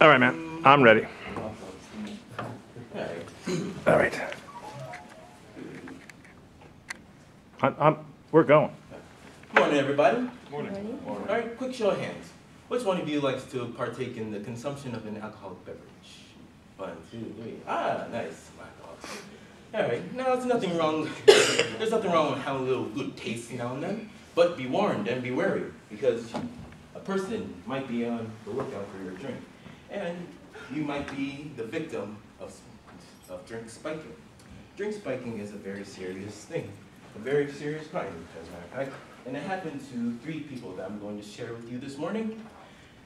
All right, man. I'm ready. All right. We're going. Morning, everybody. Morning. All right, quick show of hands. Which one of you likes to partake in the consumption of an alcoholic beverage? 1, 2, 3. Ah, nice. All right, now there's nothing wrong. There's nothing wrong with having a little good taste now and then. But be warned and be wary, because a person might be on the lookout for your drink, and you might be the victim of drink spiking. Drink spiking is a very serious thing, a very serious crime, as a matter of fact. And it happened to 3 people that I'm going to share with you this morning,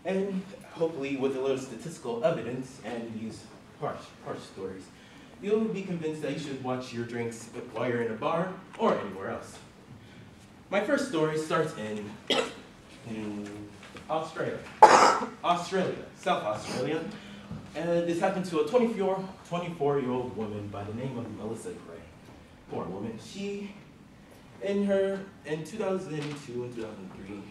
and hopefully with a little statistical evidence and these harsh stories, you'll be convinced that you should watch your drinks while you're in a bar or anywhere else. My first story starts in Australia, South Australia, and this happened to a 24-year-old woman by the name of Melissa Gray. Poor woman. She, in 2002 and 2003,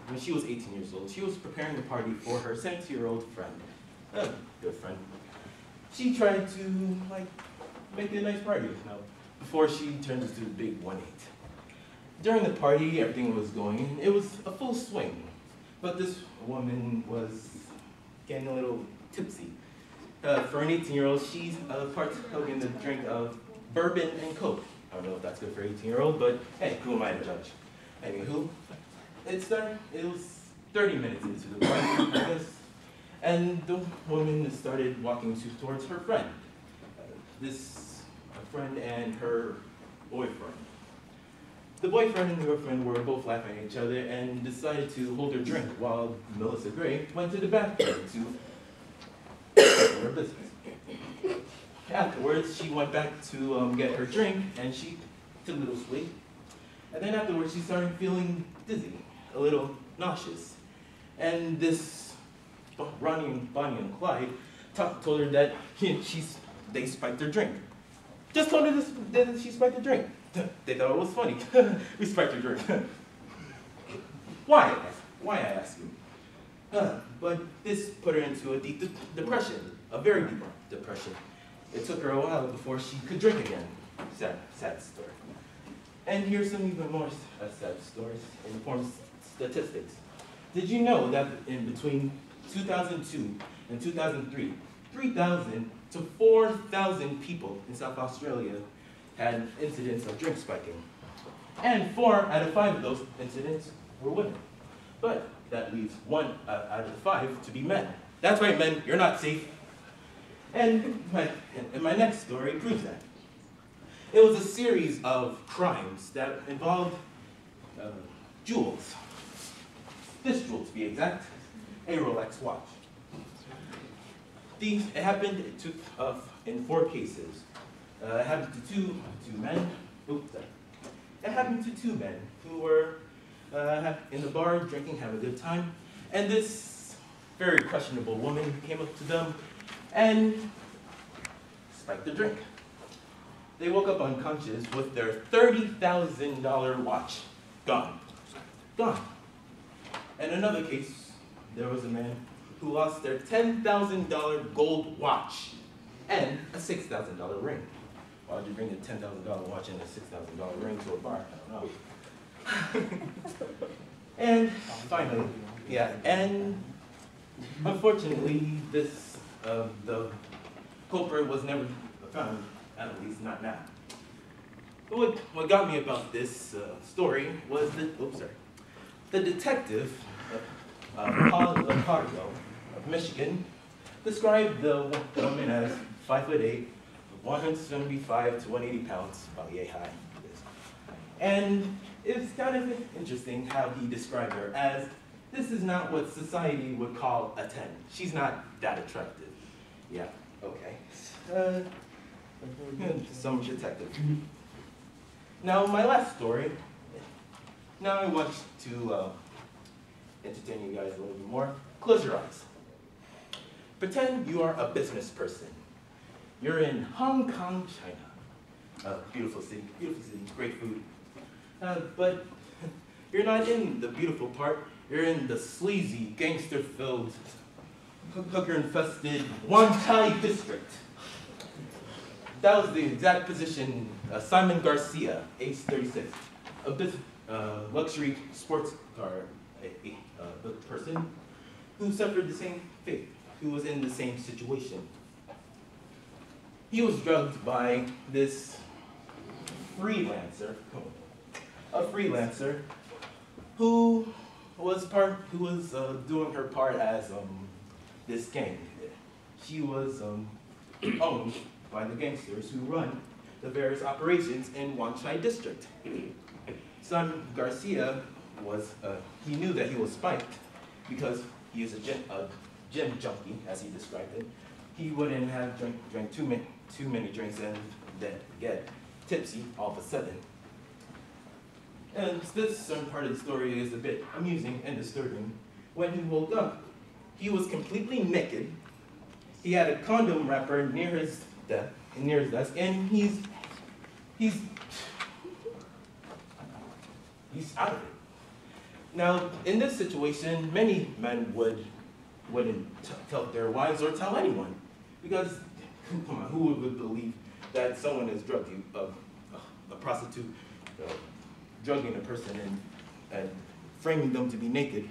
when she was 18 years old, she was preparing a party for her 70-year-old friend, a good friend. She tried to make it a nice party before she turned into a big 1-8. During the party, everything was going. It was a full swing, but this woman was getting a little tipsy. For an 18-year-old, she's partook in the drink of bourbon and Coke. I don't know if that's good for an 18-year-old, but hey, who am I to judge? Anywho, it was 30 minutes into the party, I guess, and the woman started walking towards her friend. This friend and her boyfriend. The boyfriend and girlfriend were both laughing at each other and decided to hold her drink while Melissa Gray went to the bathroom to handle her business. Afterwards, she went back to get her drink, and she took a little swig. And then afterwards, she started feeling dizzy, a little nauseous. And this Bonnie and Clyde told her that they spiked her drink. Just told her that she spiked her drink. They thought it was funny. We spiked her drink. Why? Why, I ask you? But this put her into a deep depression, a very deep depression. It took her a while before she could drink again. Sad story. And here's some even more sad stories in the form of statistics. Did you know that in between 2002 and 2003, 3,000 to 4,000 people in South Australia had incidents of drink spiking? And 4 out of 5 of those incidents were women. But that leaves 1 out of the 5 to be men. That's right, men, you're not safe. And my next story proves that. It was a series of crimes that involved jewels. This jewel, to be exact, a Rolex watch. It happened in 4 cases. It happened to two men. Oops, sorry. It happened to 2 men who were in the bar drinking, having a good time, and this very questionable woman came up to them and spiked the drink. They woke up unconscious with their $30,000 watch gone. Gone. In another case, there was a man who lost their $10,000 gold watch and a $6,000 ring. Why would you bring a $10,000 watch and a $6,000 ring to a bar? I don't know. And finally, and unfortunately, the culprit was never found, at least not now. But what got me about this story was the detective, Paul Lacardo of Michigan, described the woman as 5'8", 175 to 180 pounds, about yay high. And it's kind of interesting how he described her as, this is not what society would call a 10. She's not that attractive. Yeah, okay. Some detective. Now, my last story. Now I want to entertain you guys a little bit more. Close your eyes. Pretend you are a business person. You're in Hong Kong, China. Beautiful city, great food. But you're not in the beautiful part. You're in the sleazy, gangster-filled hooker-infested Wan Chai district. That was the exact position Simon Garcia, age 36, a luxury sports car person who suffered the same fate, who was in the same situation. He was drugged by this freelancer, who was doing her part as this gang. She was owned by the gangsters who run the various operations in Wan Chai district. Simon Garcia he knew that he was spiked because he is a gym junkie, as he described it. He wouldn't have drank too many drinks and then get tipsy all of a sudden. And this certain part of the story is a bit amusing and disturbing. When he woke up, he was completely naked. He had a condom wrapper near his desk, and he's out of it. Now, in this situation, many men wouldn't tell their wives or tell anyone, because come on, who would believe that someone has drugged you, a prostitute, drugging a person and framing them to be naked?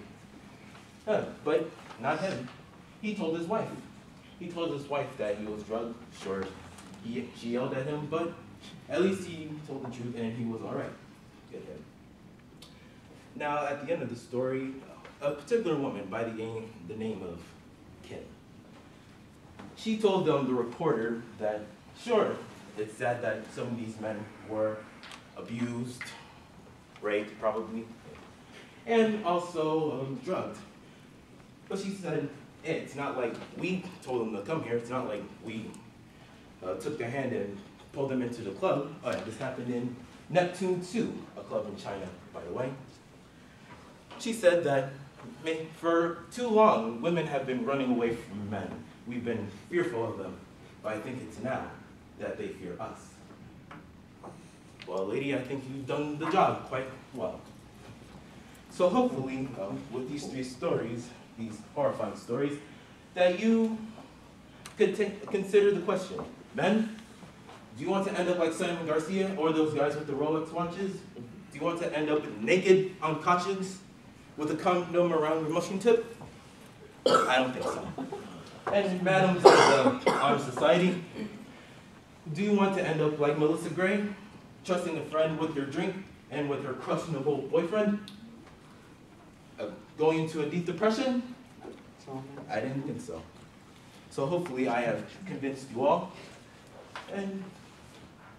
But not him. He told his wife. He told his wife that he was drugged. Sure, she yelled at him, but at least he told the truth and he was all right. Good him. Now, at the end of the story, a particular woman by the name of Kim, she told the reporter that, sure, it's sad that some of these men were abused, raped probably, and also drugged. But she said, it's not like we told them to come here. It's not like we took their hand and pulled them into the club. Oh yeah, this happened in Neptune 2, a club in China, by the way. She said that for too long, women have been running away from men. We've been fearful of them, but I think it's now that they fear us. Well, lady, I think you've done the job quite well. So hopefully, with these 3 stories, these horrifying stories, that you could consider the question: men, do you want to end up like Simon Garcia or those guys with the Rolex watches? Do you want to end up naked on couches with a condom around your mushroom tip? I don't think so. And madams of the honor society, do you want to end up like Melissa Gray, trusting a friend with your drink and with her questionable boyfriend? Going into a deep depression? I didn't think so. So hopefully I have convinced you all. And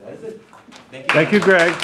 that is it. Thank you. Thank you, Greg.